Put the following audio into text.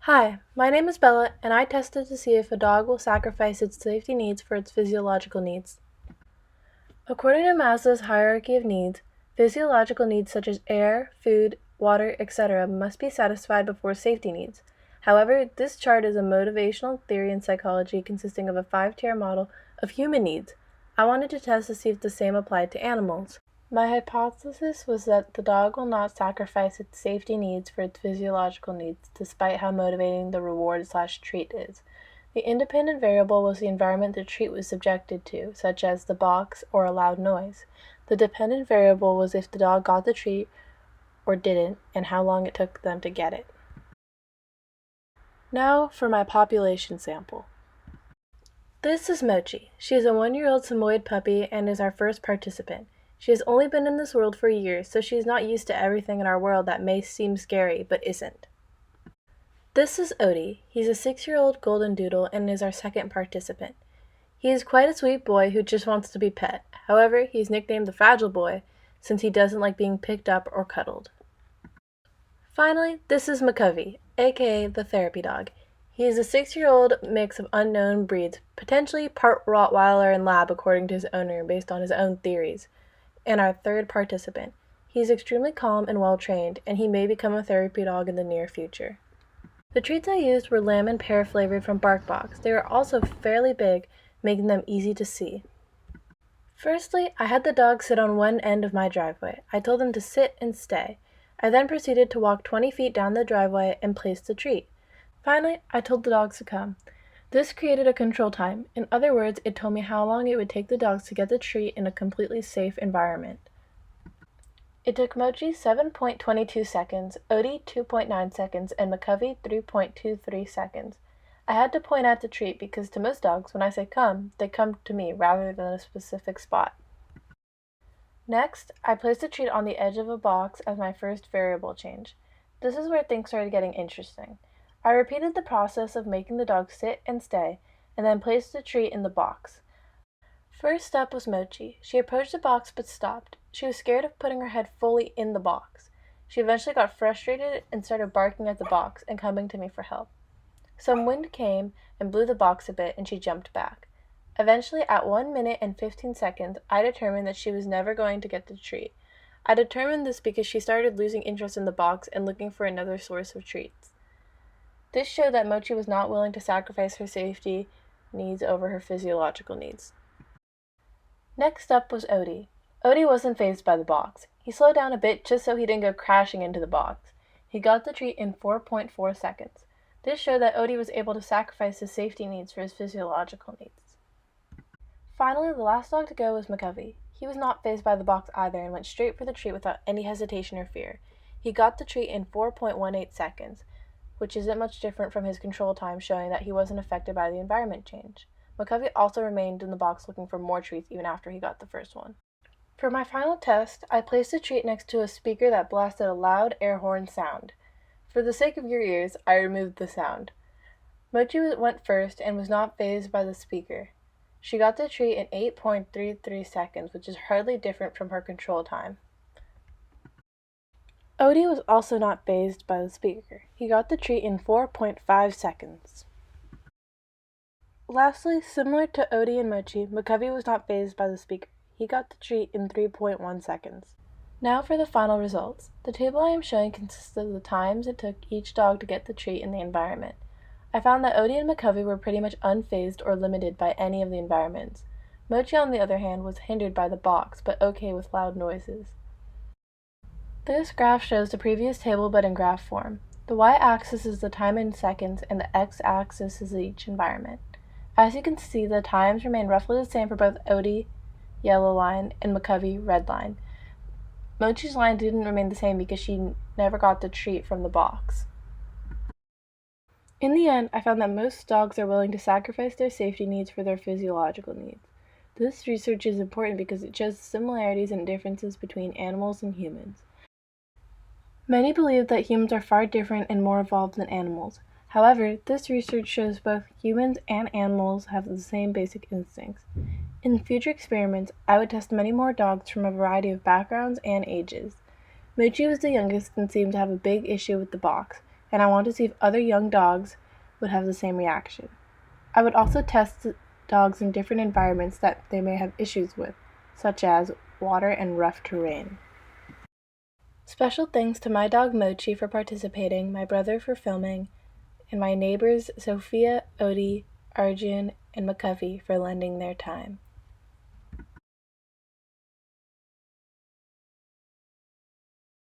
Hi, my name is Bella, and I tested to see if a dog will sacrifice its safety needs for its physiological needs. According to Maslow's hierarchy of needs, physiological needs such as air, food, water, etc. must be satisfied before safety needs. However, this chart is a motivational theory in psychology consisting of a 5-tier model of human needs. I wanted to test to see if the same applied to animals. My hypothesis was that the dog will not sacrifice its safety needs for its physiological needs, despite how motivating the reward/treat is. The independent variable was the environment the treat was subjected to, such as the box or a loud noise. The dependent variable was if the dog got the treat or didn't, and how long it took them to get it. Now for my population sample. This is Mochi. She is a 1-year-old Samoyed puppy and is our first participant. She has only been in this world for years, so she is not used to everything in our world that may seem scary, but isn't. This is Odie. He's a 6-year-old golden doodle and is our second participant. He is quite a sweet boy who just wants to be pet. However, he's nicknamed the Fragile Boy since he doesn't like being picked up or cuddled. Finally, this is McCovey, aka the therapy dog. He is a 6-year-old mix of unknown breeds, potentially part Rottweiler and Lab according to his owner based on his own theories, and our third participant. He is extremely calm and well trained, and he may become a therapy dog in the near future. The treats I used were lamb and pear flavored from BarkBox. They were also fairly big, making them easy to see. Firstly, I had the dog sit on one end of my driveway. I told him to sit and stay. I then proceeded to walk 20 feet down the driveway and place the treat. Finally, I told the dogs to come. This created a control time. In other words, it told me how long it would take the dogs to get the treat in a completely safe environment. It took Mochi 7.22 seconds, Odie 2.9 seconds, and McCovey 3.23 seconds. I had to point out the treat because to most dogs, when I say come, they come to me rather than a specific spot. Next, I placed the treat on the edge of a box as my first variable change. This is where things started getting interesting. I repeated the process of making the dog sit and stay, and then placed the treat in the box. First step was Mochi. She approached the box but stopped. She was scared of putting her head fully in the box. She eventually got frustrated and started barking at the box and coming to me for help. Some wind came and blew the box a bit and she jumped back. Eventually, at 1 minute and 15 seconds, I determined that she was never going to get the treat. I determined this because she started losing interest in the box and looking for another source of treats. This showed that Mochi was not willing to sacrifice her safety needs over her physiological needs. Next up was Odie. Odie wasn't fazed by the box. He slowed down a bit just so he didn't go crashing into the box. He got the treat in 4.4 seconds. This showed that Odie was able to sacrifice his safety needs for his physiological needs. Finally, the last dog to go was McCovey. He was not fazed by the box either and went straight for the treat without any hesitation or fear. He got the treat in 4.18 seconds, which isn't much different from his control time, showing that he wasn't affected by the environment change. McCovey also remained in the box looking for more treats even after he got the first one. For my final test, I placed the treat next to a speaker that blasted a loud air horn sound. For the sake of your ears, I removed the sound. Mochi went first and was not fazed by the speaker. She got the treat in 8.33 seconds, which is hardly different from her control time. Odie was also not fazed by the speaker. He got the treat in 4.5 seconds. Lastly, similar to Odie and Mochi, McCovey was not fazed by the speaker. He got the treat in 3.1 seconds. Now for the final results. The table I am showing consists of the times it took each dog to get the treat in the environment. I found that Odie and McCovey were pretty much unfazed or limited by any of the environments. Mochi, on the other hand, was hindered by the box, but okay with loud noises. This graph shows the previous table but in graph form. The y-axis is the time in seconds and the x-axis is each environment. As you can see, the times remain roughly the same for both Odie, yellow line, and McCovey, red line. Mochi's line didn't remain the same because she never got the treat from the box. In the end, I found that most dogs are willing to sacrifice their safety needs for their physiological needs. This research is important because it shows the similarities and differences between animals and humans. Many believe that humans are far different and more evolved than animals. However, this research shows both humans and animals have the same basic instincts. In future experiments, I would test many more dogs from a variety of backgrounds and ages. Mochi was the youngest and seemed to have a big issue with the box. and I want to see if other young dogs would have the same reaction. I would also test dogs in different environments that they may have issues with, such as water and rough terrain. Special thanks to my dog Mochi for participating, my brother for filming, and my neighbors Sophia, Odie, Arjun, and McCovey for lending their time.